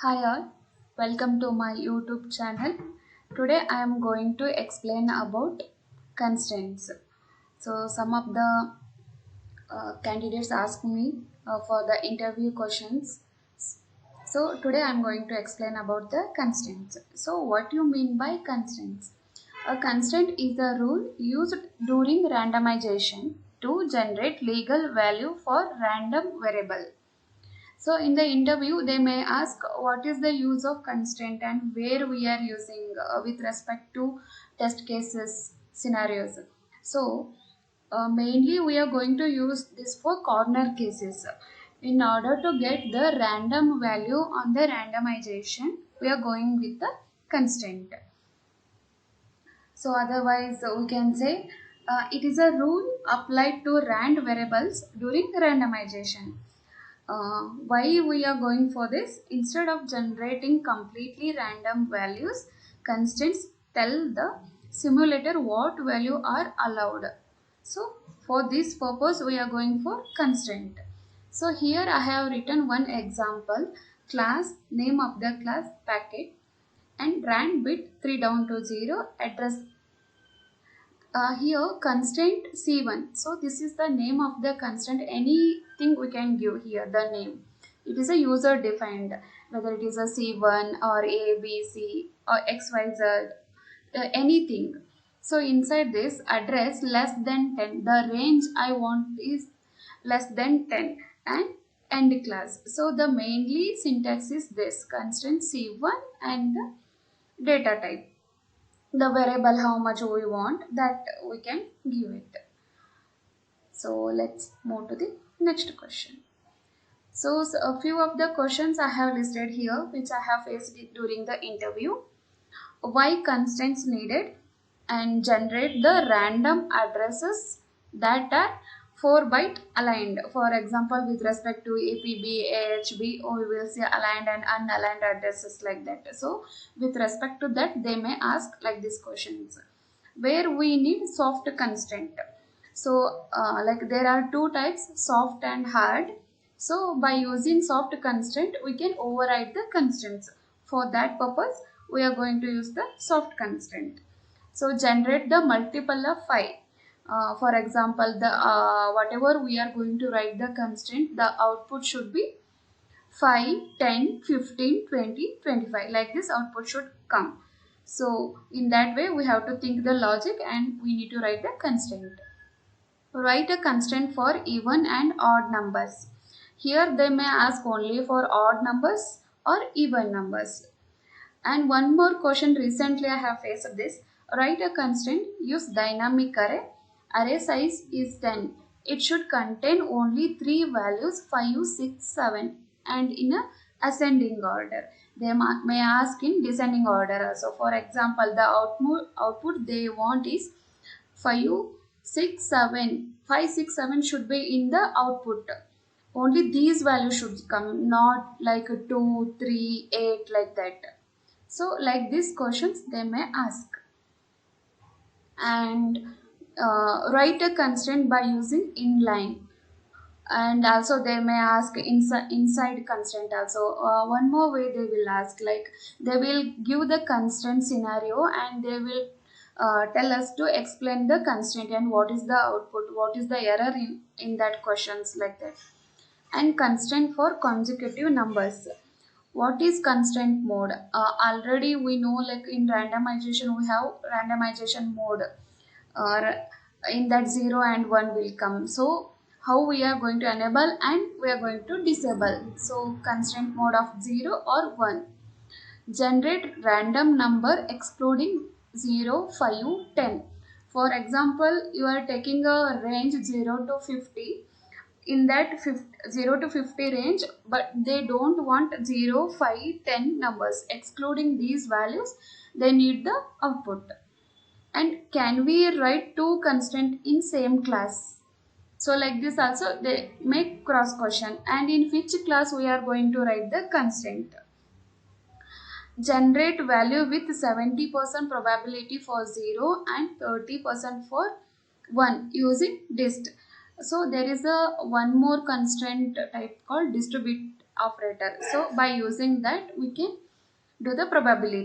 Hi all, welcome to my YouTube channel. Today I am going to explain about constraints. So some of the candidates asked me for the interview questions. So today I am going to explain about the constraints. So what you mean by constraints? A constraint is a rule used during randomization to generate legal value for random variable. So in the interview, they may ask what is the use of constraint and where we are using with respect to test cases scenarios. So mainly we are going to use this for corner cases. In order to get the random value on the randomization, we are going with the constraint. So otherwise we can say it is a rule applied to rand variables during randomization. Why we are going for this? Instead of generating completely random values, constraints tell the simulator what value are allowed. So for this purpose we are going for constraint. So here I have written one example: class, name of the class, packet, and rand bit 3 down to 0, address. Here constraint C1. So this is the name of the constraint. Anything we can give here, the name. It is a user defined, whether it is a C1 or A, B, C or XYZ, anything. So inside this, address less than 10. The range I want is less than 10 and end class. So the mainly syntax is this: constraint C1 and the data type. The variable how much we want, that we can give it. So let's move to the next question. So a few of the questions I have listed here which I have faced during the interview. Why constraints needed? And generate the random addresses that are 4-byte aligned. For example, with respect to APB, AHB, we will see aligned and unaligned addresses like that. So with respect to that, they may ask like these questions. Where we need soft constraint. So like there are two types, soft and hard. So by using soft constraint, we can override the constraints. For that purpose, we are going to use the soft constraint. So generate the multiple of 5. For example, the whatever we are going to write the constraint, the output should be 5, 10, 15, 20, 25. Like this output should come. So in that way we have to think the logic and we need to write the constraint. Write a constraint for even and odd numbers. Here they may ask only for odd numbers or even numbers. And one more question, recently I have faced this. Write a constraint, use dynamic array. Array size is 10. It should contain only 3 values, 5, 6, 7, and in a ascending order. They may ask in descending order. So for example, the output they want is 5, 6, 7. 5, 6, 7 should be in the output. Only these values should come, not like 2, 3, 8 like that. So like these questions they may ask. And write a constraint by using inline. And also they may ask inside constraint also. One more way they will ask, like they will give the constraint scenario and they will tell us to explain the constraint and what is the output, what is the error in that questions, like that. And constraint for consecutive numbers. What is constraint mode? Already we know, like in randomization we have randomization mode, or in that 0 and 1 will come. So how we are going to enable and we are going to disable. So constraint mode of 0 or 1. Generate random number excluding 0, 5, 10. For example, you are taking a range 0 to 50. In that 0 to 50 range, but they don't want 0, 5, 10 numbers. Excluding these values, they need the output. And can we write two constraints in same class? So like this also they make cross question. And in which class we are going to write the constraint? Generate value with 70% probability for 0 and 30% for 1 using dist. So there is a one more constraint type called distribute operator. So by using that we can do the probability.